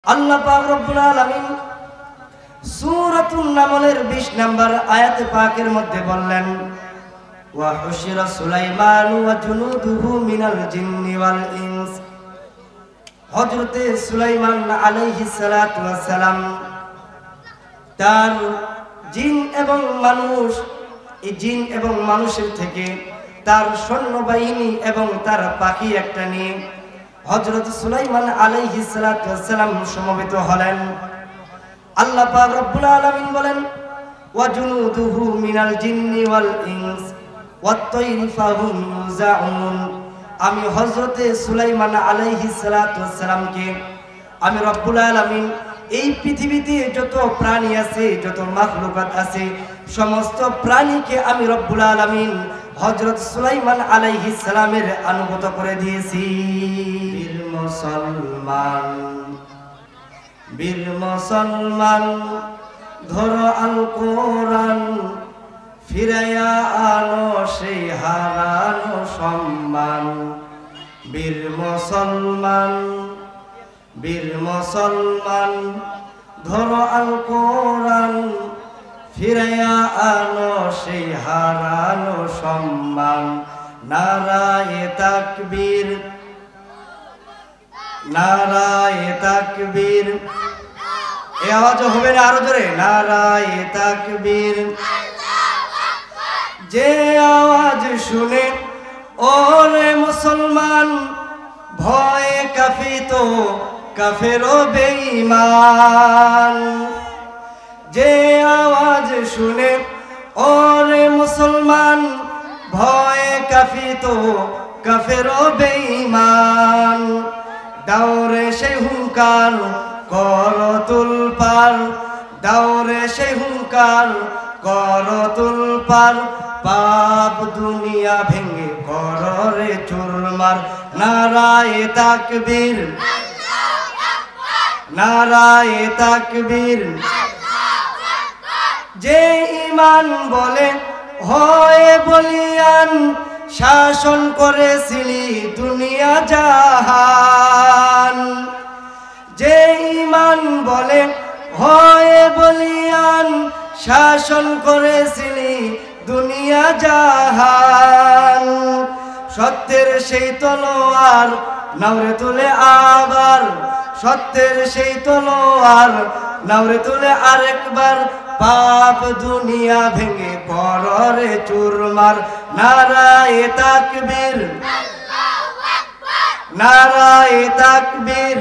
আল্লাহ পাক রব্বুল আলামিন সূরাতুন নামলের 20 নম্বর আয়াতে পাকের মধ্যে বললেন ওয়া হুশিরা সুলাইমান ওয়া জুনুদুহু মিনাল জিন্নি ওয়াল ইনস। হযরতে সুলাইমান আলাইহিস সালাতু ওয়াস সালাম তার জিন এবং মানুষ, এই জিন এবং মানুষের থেকে তার সৈন্যবাহিনী এবং তার পাখি একটা নিয়ে হযরত সুলাইমান আলাইহিস সালাতু ওয়াস সালাম সমবেত হলেন। আল্লাহ পাক রব্বুল আলামিন বলেন ওয়া জুনুদুহু মিনাল জিন্নি ওয়াল ইনস ওয়াত তায়রি ফাহুম ইউজাউন। আমি হযরতে সুলাইমান আলাইহিস সালাতু ওয়াস সালামকে আমি রব্বুল আলামিন এই পৃথিবীতে যত প্রাণী আছে, যত মাখলুকাত আছে, সমস্ত প্রাণীকে আমি রব্বুল আলামিন হযরত সুলাইমান আলাইহিস সালামের অনুগত করে দিয়েছি। বীর মুসলমান ধরো আল কোরআন, ফিরাইয়া আনো সেই হারানো সম্মান। বীর মুসলমান ধরো আল কোরআন, ফিরাইয়া আনো সেই হারানো সম্মান। নারায়ে তাকবীর, নারায়ে তাকবীর। এই আওয়াজ হবে না, আরো জোরে নারায়ে তাকবীর। যে আওয়াজ শুনে ওরে মুসলমান ভয়ে কাঁপিত কাফের ও বেঈমান। যে আওয়াজ শুনে ওরে মুসলমান ভয়ে কাঁপিত কাফের ও বেঈমান। দাওরে সেই হুঙ্কার কর তুলপার, দাওরে সেই হুঙ্কার কর তুলপার। পাপ দুনিয়া ভেঙে কর রে চুরমার। নারায়ে তাকবীর, নারায়ে তাকবীর। যে ঈমান বলে হয়ে বলিয়ান, শাসন করেছিলি দুনিয়া জাহান। যে ঈমান বলে হয়ে বলিয়ান, শাসন করেছিলি দুনিয়া জাহান। সত্যের সেই তলোয়ার নাওরে তুলে আবার, সত্যের সেই তলোয়ার নাওরে তুলে আরেকবার। পাপ দুনিয়া ভেঙে কররে চুরমার। নারায়ে তাকবীর, নারায়ে তাকবীর।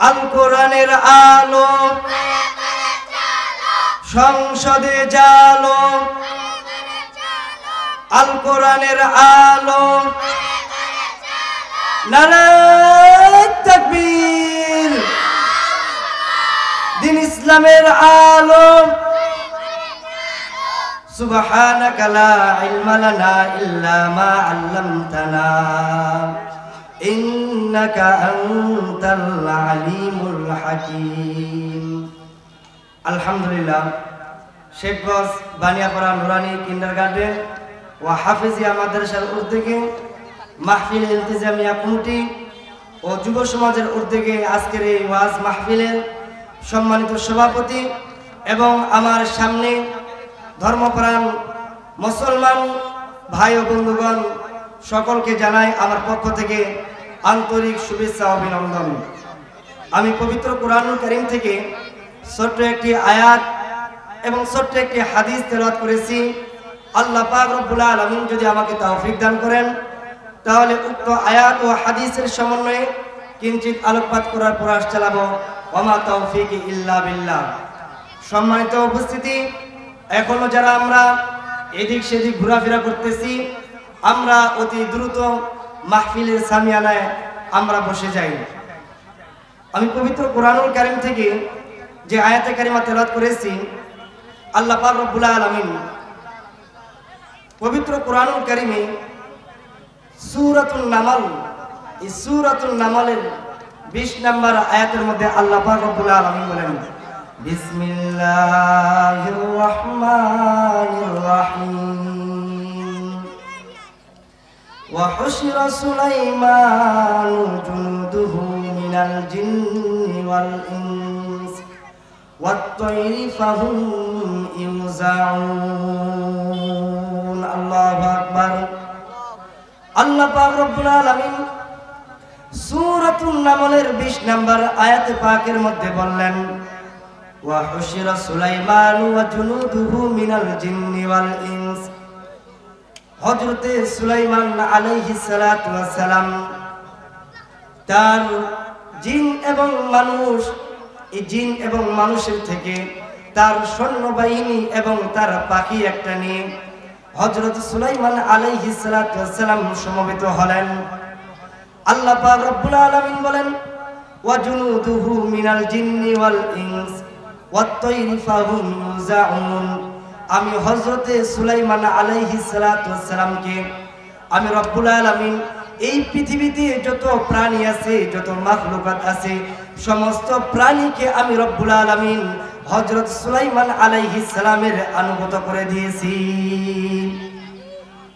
আল কোরআনের আলো সংসদে জালো, আল কোরআনের আলো। নারায়ে তাকবীর। দিন ইসলামের আলো। সুবহানাকা লা ইলমা লানা ইল্লা মা আল্লামতানা ইন্নাকা আনতাল আলিমুল হাকীম। আলহামদুলিল্লাহ, শেখগঞ্জ বানিয়াপাড়া নুরানি কিন্ডারগার্টেন ও হাফিজিয়া মাদ্রাসার উদ্যোগে মাহফিল ইলতিজামিয়া কমিটি ও যুব সমাজের উদ্যোগে আজকের এই ওয়াজ মাহফিলের সম্মানিত সভাপতি এবং আমার সামনে ধর্মপ্রাণ মুসলমান ভাই ও বন্ধুগণ, সকলকে জানাই আমার পক্ষ থেকে আন্তরিক শুভেচ্ছা ও অভিনন্দন। আমি পবিত্র কোরআনুল কারীম থেকে ছোট্ট একটি আয়াত এবং ছোট্ট একটি হাদিস তেলাওয়াত করেছি। আল্লাহ পাক রব্বুল আলামিন যদি আমাকে তৌফিক দান করেন, তাহলে উক্ত আয়াত ও হাদিসের সমন্বয়ে কিঞ্চিত আলোকপাত করার প্রয়াস চালাবো। ওমা তৌফিক ইল্লা বিল্লাহ। সম্মানিত উপস্থিতি, এখনো যারা আমরা এদিক সেদিক ঘোরাফেরা করতেছি, আমরা অতি দ্রুত মাহফিলের সামিয়ানায় আমরা বসে যাই। আমি পবিত্র কোরআনুল কারীম থেকে যে আয়াতে কারিমা তেলাওয়াত করেছি, আল্লাহ পাক রব্বুল আলামিন পবিত্র কোরআনুল কারীমে সূরাতুন নামল, এই সূরাতুন নামলের 20 নম্বর আয়াতের মধ্যে আল্লাহ পাক রব্বুল আলামিন বলেন বিসমিল্লাহির রহমানির রহিম। وحشر سليمان جنوده من মিনাল জিন্নি ওয়াল ইনস ওয়াত-তায়রি ফাহুম ইউজাউন। আল্লাহু আকবার। আল্লাহ পাক রব্বুল আলামিন সূরাতুন নামলের 20 নম্বর আয়াতে পাকের মধ্যে বললেন, ওয়া হুশিরা সুলাইমানু ওয়া জুনুদুহু মিনাল জিন্নি ওয়াল ইনস। হযরতে সুলাইমান আলাইহিস সালাতু ওয়াস সালাম তার জিন এবং মানুষ, এই জিন এবং মানুষের থেকে তার সৈন্যবাহিনী এবং তার পাখি একটা নিয়ে হযরত সুলাইমান আলাইহিস সালাতু ওয়াস সালাম সমবেত হলেন। আল্লাহ পাক রব্বুল আলামিন বলেন, ওয়া জুনুদুহু মিনাল জিন্নি ওয়াল ইনস ওয়াত-তায়রি ফাহুম ইউজাউন। আমি হযরতে সুলাইমান আলাইহিস সালাতু ওয়াস সালামকে আমি রব্বুল আলামিন এই পৃথিবীতে যত প্রাণী আছে, যত মাখলুকাত আছে, সমস্ত প্রাণীকে আমি রব্বুল আলামিন হযরত সুলাইমান আলাইহিস সালামের অনুগত করে দিয়েছি।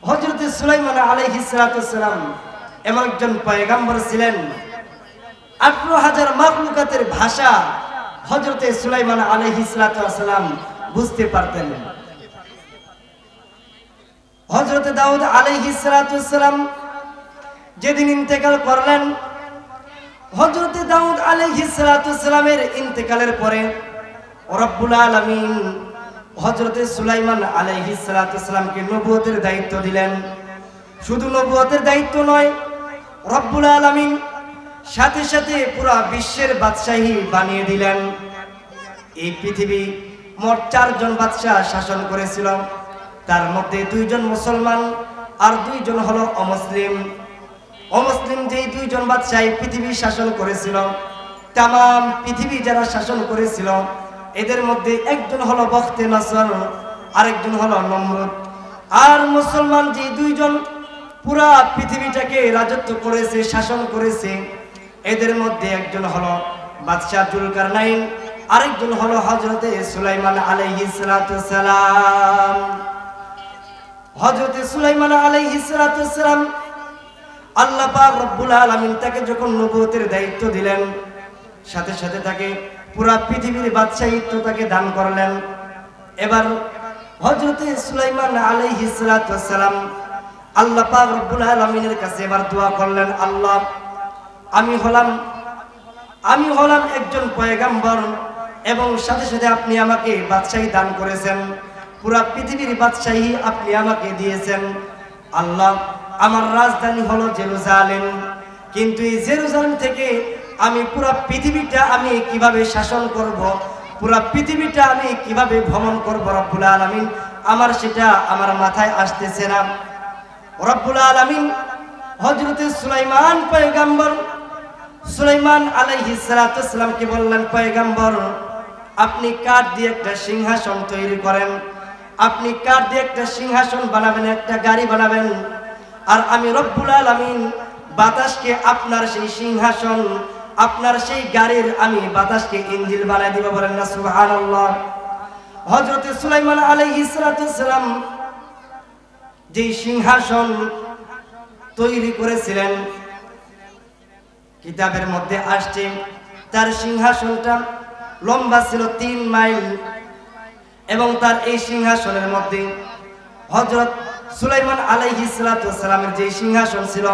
হযরত সুলাইমান আলাইহিস সালাতু ওয়াস সালাম এমন একজন পয়গম্বর ছিলেন, 18,000 মাখলুকাতের ভাষা হযরতে সুলাইমান আলাইহিস সালাতু ওয়াস সালাম বুঝতে পারতেন। হযরতে দাউদ আলাইহিস সালাতু ওয়াস সালাম যেদিন ইন্তেকাল করলেন, হযরতে দাউদ আলাইহিস সালাতু ওয়াস সালামের ইন্তেকালের পরে রব্বুল আলামিন হযরতে সুলাইমান আলাইহিস সালাতু ওয়াস সালামকে নবুয়তের দায়িত্ব দিলেন। শুধু নবুয়তের দায়িত্ব নয়, রব্বুল আলামিন সাথে সাথে পুরা বিশ্বের বাদশাহী বানিয়ে দিলেন। এই পৃথিবী মোট 4 জন বাদশাহ শাসন করেছিল, তার মধ্যে 2 জন মুসলমান আর 2 জন হলো অমুসলিম। অমুসলিম যেই 2 জন বাদশাহ পৃথিবী শাসন করেছিল, তাম পৃথিবী যারা শাসন করেছিল, এদের মধ্যে একজন হলো বখতে নসর, আরেকজন হলো নমরুদ। আর মুসলমান যে 2 জন পুরা পৃথিবীটাকে রাজত্ব করেছে, শাসন করেছে, এদের মধ্যে একজন হলো বাদশাহ জুলকারনাইন, আরেকজন হলো হযরতে সুলাইমান আলাইহিস সালাতু ওয়াস সালাম। হযরতে সুলাইমান আলাইহিস সালাতু ওয়াস সালাম আল্লাহ পাক রব্বুল আলামিন তাকে যখন নবুয়তের দায়িত্ব দিলেন, সাথে সাথে তাকে পুরা পৃথিবীর বাদশাহিত্ব তাকে দান করলেন। এবার হযরতে সুলাইমান আলাইহিস সালাতু ওয়াস সালাম আল্লাহ পাক রব্বুল আলামিনের কাছে এবার দোয়া করলেন, আল্লাহ আমি হলাম একজন পয়গম্বর এবং সাথে সাথে আপনি আমাকে বাদশাহী দান করেছেন, পুরা পৃথিবীর বাদশাহী আপনি আমাকে দিয়েছেন। আল্লাহ, আমার রাজধানী হলো জেরুজালেম, কিন্তু এই জেরুজালেম থেকে আমি পুরা পৃথিবীটা আমি কিভাবে শাসন করব, পুরা পৃথিবীটা আমি কিভাবে ভ্রমণ করব রব্বুল আলামিন, আমার সেটা আমার মাথায় আসতেছে না। রব্বুল আলামিন হযরতে সুলাইমান পয়গম্বর সুলাইমান আলাইহিস সালাতু ওয়াস সালামকে বললেন, পয়গম্বর আপনি কাঠ দিয়ে একটা সিংহাসন তৈরি করেন, আপনি কাঠ দিয়ে একটা সিংহাসন বানাবেন, একটা গাড়ি বানাবেন, আর আমি রব্বুল আলামিন বাতাসকে আপনার সেই সিংহাসন, আপনার সেই গাড়ির আমি বাতাসকে ইঞ্জিল বানাই দিব। বলেন না সুবহানাল্লাহ। হযরতে সুলাইমান আলাইহিস সালাতু ওয়াস সালাম যে সিংহাসন তৈরি করেছিলেন, কিতাবের মধ্যে আসছে তার সিংহাসনটা লম্বা ছিল 3 মাইল এবং তার এই সিংহাসনের মধ্যে হযরত সুলাইমান আলাইহিস সালাতু ওয়াস সালামের যে সিংহাসন ছিল,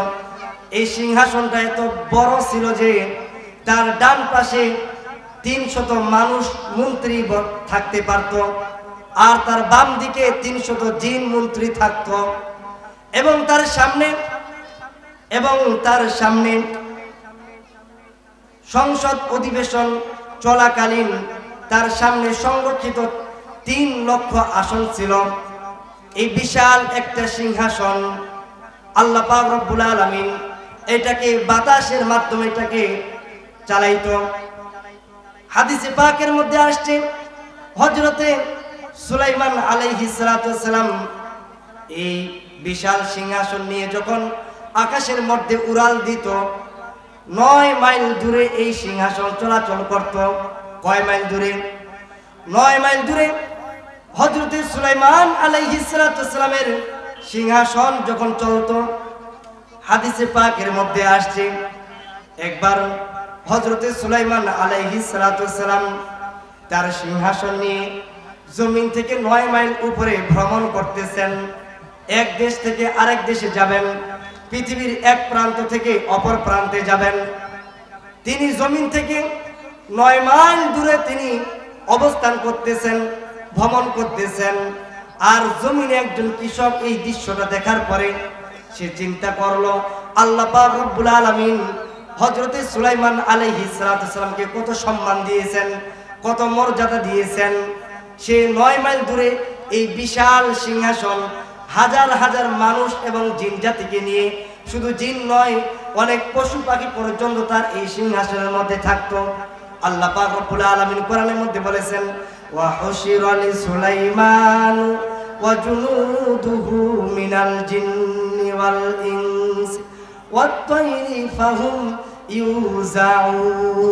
এই সিংহাসনটা এত বড় ছিল যে তার ডান পাশে 300 মানুষ মন্ত্রী থাকতে পারত, আর তার বাম দিকে 300 জিন মন্ত্রী থাকত, এবং তার সামনে সংসদ অধিবেশন চলাকালীন তার সামনে সংরক্ষিত 3 লক্ষ আসন ছিল। এই বিশাল একটা সিংহাসন আল্লাহ পাক রব্বুল আলামিন এটাকে বাতাসের মাধ্যমে এটাকে চালাইতো। হাদিসে পাকের মধ্যে আসছে হযরতে সুলাইমান আলাইহিস সালাতু ওয়াস সালাম এই বিশাল সিংহাসন নিয়ে যখন আকাশের মধ্যে উড়াল দিত, 9 মাইল দূরে এই সিংহাসন চলাচল করত। কয় মাইল দূরে? 9 মাইল দূরে হযরতে সুলাইমান আলাইহিস সালাতু ওয়াস সালামের সিংহাসন যখন চলতো, হাদিসে পাকের মধ্যে আসছে একবার হযরতে সুলাইমান আলাইহিস সালাতু সালাম তার সিংহাসন নিয়ে জমিন থেকে 9 মাইল উপরে ভ্রমণ করতেছেন। এক দেশ থেকে আরেক দেশে যাবেন, পৃথিবীর এক প্রান্ত থেকে অপর প্রান্তে যাবেন। তিনি জমিন থেকে 9 মাইল দূরে তিনি অবস্থান করতেছেন, ভ্রমণ করতেছেন। আর জমিনে একজন কৃষক এই দৃশ্যটা দেখার পরে সে চিন্তা করলো, আল্লাহ পাক রব্বুল আলামিন হযরতে সুলাইমান আলাইহিস সালাতু সালামকে কত সম্মান দিয়েছেন, কত মর্যাদা দিয়েছেন। সে 9 মাইল দূরে এই বিশাল সিংহাসন, হাজার হাজার মানুষ এবং জিন জাতিকে নিয়ে, শুধু জিন নয় অনেক পশু পাখি পর্যন্ত তার এই সিংহাসনের মধ্যে থাকতো। আল্লাহ পাক রব্বুল আলামিন কোরআনের মধ্যে বলেছেন, ওয়া হুশিরা লি সুলাইমান ওয়া জুনুদুহু মিনাল জিন্নি ওয়াল ইনস ওয়াত তায়রি ফাহুম ইউজাউন।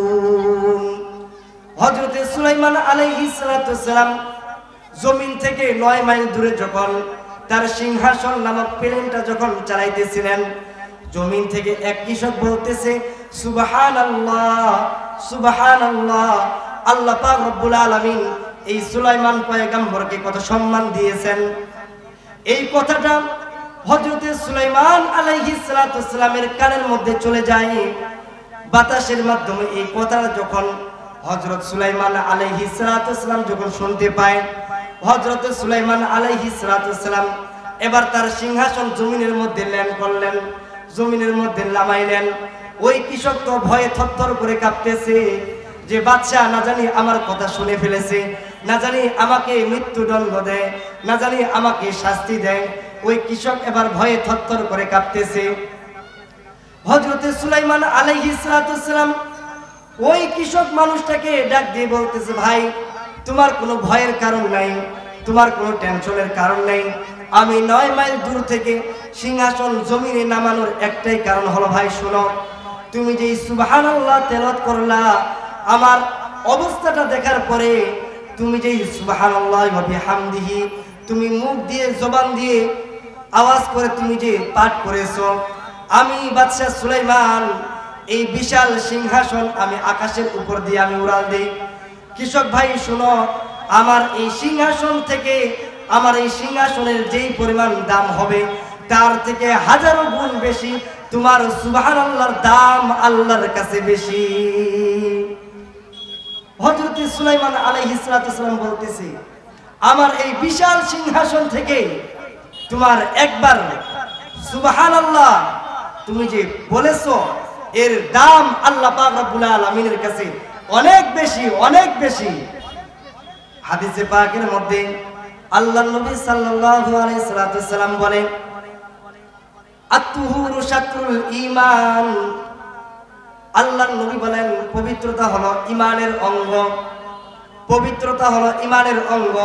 হযরতে সুলাইমান আলাইহিস সালাতু সালাম জমিন থেকে 9 মাইল দূরে যখন তার সিংহাসন নামক প্লেনটা যখন চালাইতেছিলেন, জমিন থেকে এক কৃষক বলতেছে, সুবহানাল্লাহ সুবহানাল্লাহ, আল্লাহ পাক রব্বুল আলামিন এই সুলাইমান পয়গম্বরকে কত সম্মান দিয়েছেন। এই কথাটা হযরতে সুলাইমান আলাইহিস সালাতু সালামের কানের মধ্যে চলে যায়। বাতাসের মাধ্যমে এই কথাটা যখন হযরত সুলাইমান আলাইহিস সালাতু সালাম যখন শুনতে পায়, হযরত সুলাইমান আলাইহিস সালাতু সালাম এবার তার সিংহাসন জমিনের মধ্যে ল্যান্ড করলেন, জমিনের মধ্যে নামাইলেন। ওই কৃষক তো ভয়ে থরথর করে কাঁপতেছে যে বাদশা না জানি আমার কথা শুনে ফেলেছে, না জানি আমাকে মৃত্যুদণ্ড দেয়, না জানি আমাকে শাস্তি দেয়। ওই কৃষক এবার ভয়ে থরথর করে কাঁপতেছে। হযরতে সুলাইমান আলাইহিস সালাতু সালাম ওই কৃষক মানুষটাকে ডাক দিয়ে বলতেছে, ভাই তোমার কোনো ভয়ের কারণ নাই, তোমার কোনো টেনশনের কারণ নাই। আমি 9 মাইল দূর থেকে সিংহাসন জমিনে নামানোর একটাই কারণ হলো, ভাই শোনো, তুমি যে সুবহানাল্লাহ তেলাওয়াত করলা, আমার অবস্থাটা দেখার পরে তুমি যে সুবহানাল্লাহ ওয়া বিহামদিহি তুমি মুখ দিয়ে জবান দিয়ে আওয়াজ করে তুমি যে পাঠ করেছো, আমি বাদশা সুলাইমান এই বিশাল সিংহাসন আমি আকাশের উপর দিয়ে আমি উড়াল দেই। কৃষক ভাই শোনো, আমার এই সিংহাসন থেকে, আমার এই সিংহাসনের যেই পরিমাণ দাম হবে তার থেকে হাজারো গুণ বেশি তোমার সুবহানাল্লাহর দাম আল্লাহর কাছে বেশি। হযরত সুলাইমান আলাইহিস সালাতু সালাম বলতেছে, আমার এই বিশাল সিংহাসন থেকে তোমার একবার সুবহানাল্লাহ তুমি যে বলেছো এর দাম আল্লাহ পাক রব্বুল আলামিনের কাছে অনেক বেশি, অনেক বেশি। হাদিসে পাকের মধ্যে আল্লাহর নবী সাল্লাল্লাহু আলাইহি সাল্লাম বলেন, আত-তুহুরু শাতরুল ঈমান। আল্লাহর নবী বলেন, পবিত্রতা হলো ঈমানের অঙ্গ, পবিত্রতা হলো ঈমানের অঙ্গ।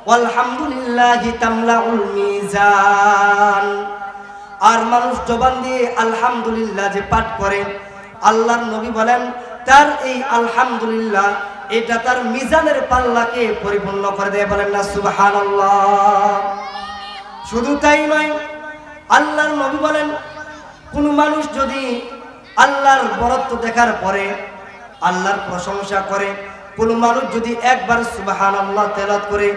ওয়াল হামদুলিল্লাহি তামলাউল মিজান। আর মানুষ জবান দিয়ে আলহামদুলিল্লাহ যে পাঠ করে, আল্লাহর নবী বলেন তার এই আলহামদুলিল্লাহ এটা তার মিজানের পাল্লাকে পরিপূর্ণ করে দেয়। বলেন না সুবহানাল্লাহ। শুধু তাই নয়, আল্লাহর নবী বলেন কোন মানুষ যদি আল্লাহর বরত্ব দেখার পরে আল্লাহর প্রশংসা করে, কোন মানুষ যদি একবার সুবহানাল্লাহ তেলাওয়াত করে,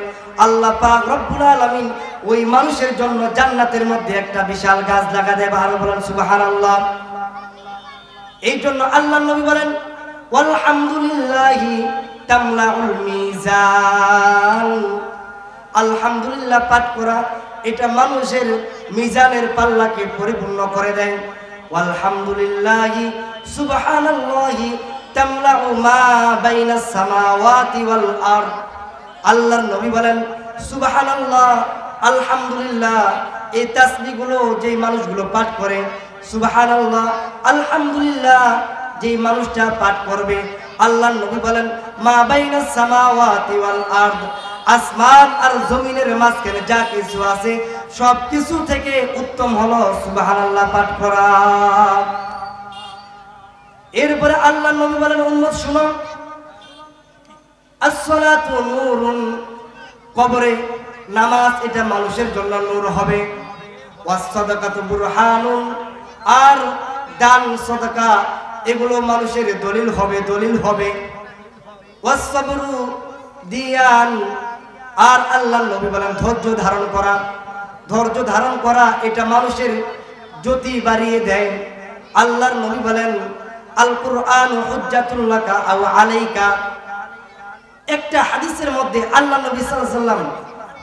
আল্লাহ পাক রব্বুল আলামিন ওই মানুষের জন্য জান্নাতের মধ্যে একটা বিশাল গাছ লাগা দেয়। আরো বলেন সুবহানাল্লাহ। এই জন্য আল্লাহর নবী বলেন, ওয়াল হামদুলিল্লাহি তামলাউল মিজান। আলহামদুলিল্লাহ পাঠ করা এটা মানুষের মিজানের পাল্লাকে পরিপূর্ণ করে দেয়। ওয়াল হামদুলিল্লাহি সুবহানাল্লাহি তামলাউ মা বাইনাস সামাওয়াতি ওয়াল আরদ। আল্লাহর নবী বলেন সুবহানাল্লাহ, আলহামদুলিল্লাহ এই তাসবিহগুলো যেই মানুষগুলো পাঠ করে, সুবহানাল্লাহ আলহামদুলিল্লাহ যেই মানুষটা পাঠ করবে, আল্লাহর নবী বলেন মা বাইনাস সামাওয়াতি ওয়াল আরদ, আসমান আর জমিনের মাঝখানে যা কিছু আছে সব কিছু থেকে উত্তম হলো সুবহানাল্লাহ পাঠ করা। এরপরে আল্লাহর নবী বলেন, উম্মত শুনো, আসসালাতু নূরুন, কবরে নামাজ এটা মানুষের জন্য নূর হবে। ওয়াস সাদাকাতু বুরহানুন, আর দান সাদাকা এগুলো মানুষের দলিল হবে ওয়াসসাবরু দিয়ান। আর আল্লাহর নবী বলেন ধৈর্য ধারণ করা এটা মানুষের জ্যোতি বাড়িয়ে দেয়। আল্লাহর নবী বলেন আল কুরআন হুজ্জাতুল লাকা আও আলাইকা। একটা হাদিসের মধ্যে আল্লাহ নবী সাল্লাল্লাহু আলাইহি ওয়াসাল্লাম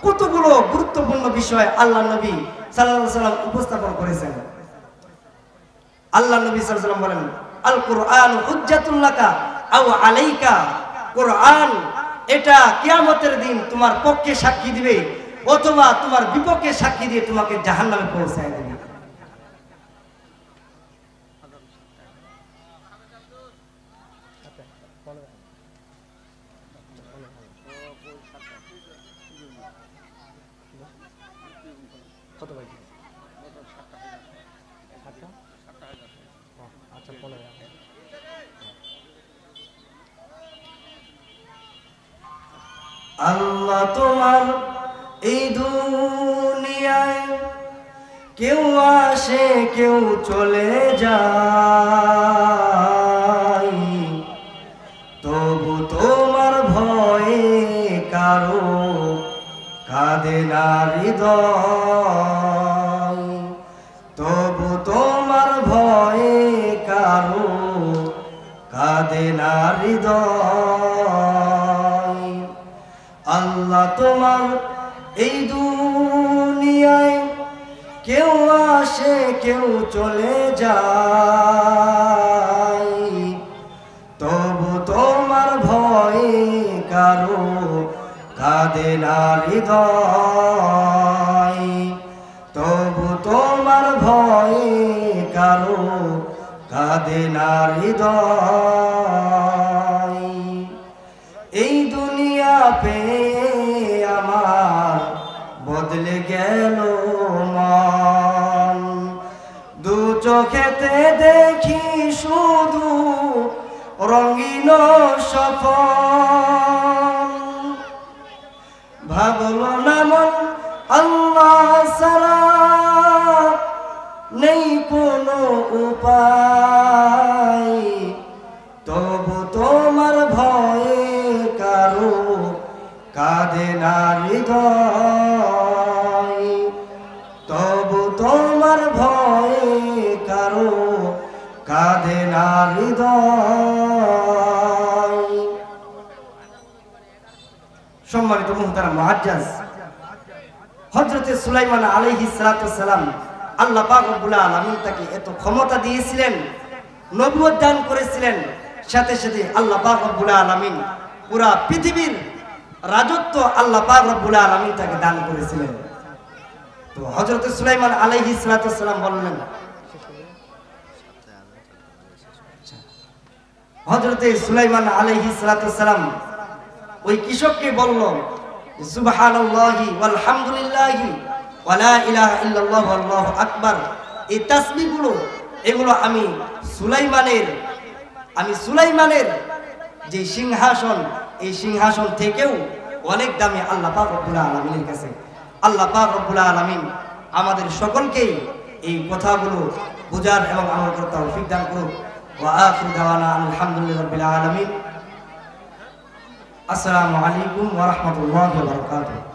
কতগুলো গুরুত্বপূর্ণ বিষয় আল্লাহ নবী সাল্লাল্লাহু আলাইহি ওয়াসাল্লাম উপস্থাপন করেছেন। আল্লাহ নবী সাল্লাল্লাহু আলাইহি ওয়াসাল্লাম বলেন আল কুরআন হুজ্জাতুল লাকা আও আলাইকা। কুরআন এটা কিয়ামতের দিন তোমার পক্ষে সাক্ষী দিবে অথবা তোমার বিপক্ষে সাক্ষী দিয়ে তোমাকে জাহান্নামে পৌঁছায় দেবে। আল্লাহ তোমার এই দুনিয়ায় কেউ আসে কেউ চলে যায়, তবু তোমার ভয়ে কারো কাঁদে না হৃদয়, তবু তোমার ভয়ে কারো কাঁদে না হৃদয়। আল্লাহ তোমার এই দুনিয়ায় কেউ আসে কেউ চলে যায়, তবু তোমার ভয়ে কারো কাঁদে না হৃদয়, তবু তোমার ভয়ে কারো কাঁদে না হৃদয়। এই দুনিয়া পেয়ে আমার বদলে গেল মন, দু চোখেতে দেখি শুধু রঙিন সপন। ভাবলো না মন আল্লাহ ছাড়া নেই কোনো উপায়, তবু তোমার ভয়ে কারো কাঁদে না হৃদয়, তবু তোমার ভয়ে কারো কাঁদে না হৃদয়। সম্মানিত মুহতারাম মুআজ্জাজ, হযরতে সুলাইমান আলাইহিস সালাতু সালাম আল্লাহ পাক রব্বুল আলামিন তাকে এত ক্ষমতা দিয়েছিলেন, নবুয়ত দান করেছিলেন, সাথে সাথে আল্লাহ পাক রব্বুল আলামিন পুরা পৃথিবীর রাজত্ব আল্লাহ পাক রব্বুল আলামিন তাকে দান করেছিলেন। তো হযরত সুলাইমান আলাইহিস সালাতু সালাম বললেন, হযরতে সুলাইমান আলাইহিস সালাতু সালাম ওই কৃষককে বলল সুবহানাল্লাহি ওয়াল হামদুলিল্লাহি ওয়া লা ইলাহা ইল্লাল্লাহু আল্লাহু আকবার। এই তাসবিহগুলো এগুলো আমি সুলাইমানের যে সিংহাসন, এই সিংহাসন থেকেও অনেক দামি আল্লাহ পাক রব্বুল আলামিনের কাছে। আল্লাহ পাক রব্বুল আলামিন আমাদের সকলকেই এই কথাগুলো বুঝার এবং আমল করার তৌফিক দান করুন। ওয়া আখিরু দাওয়ানা আলহামদুলিল্লাহি রাব্বিল আলামিন। আসসালামু আলাইকুম ওয়া রাহমাতুল্লাহি ওয়া বারাকাতুহু।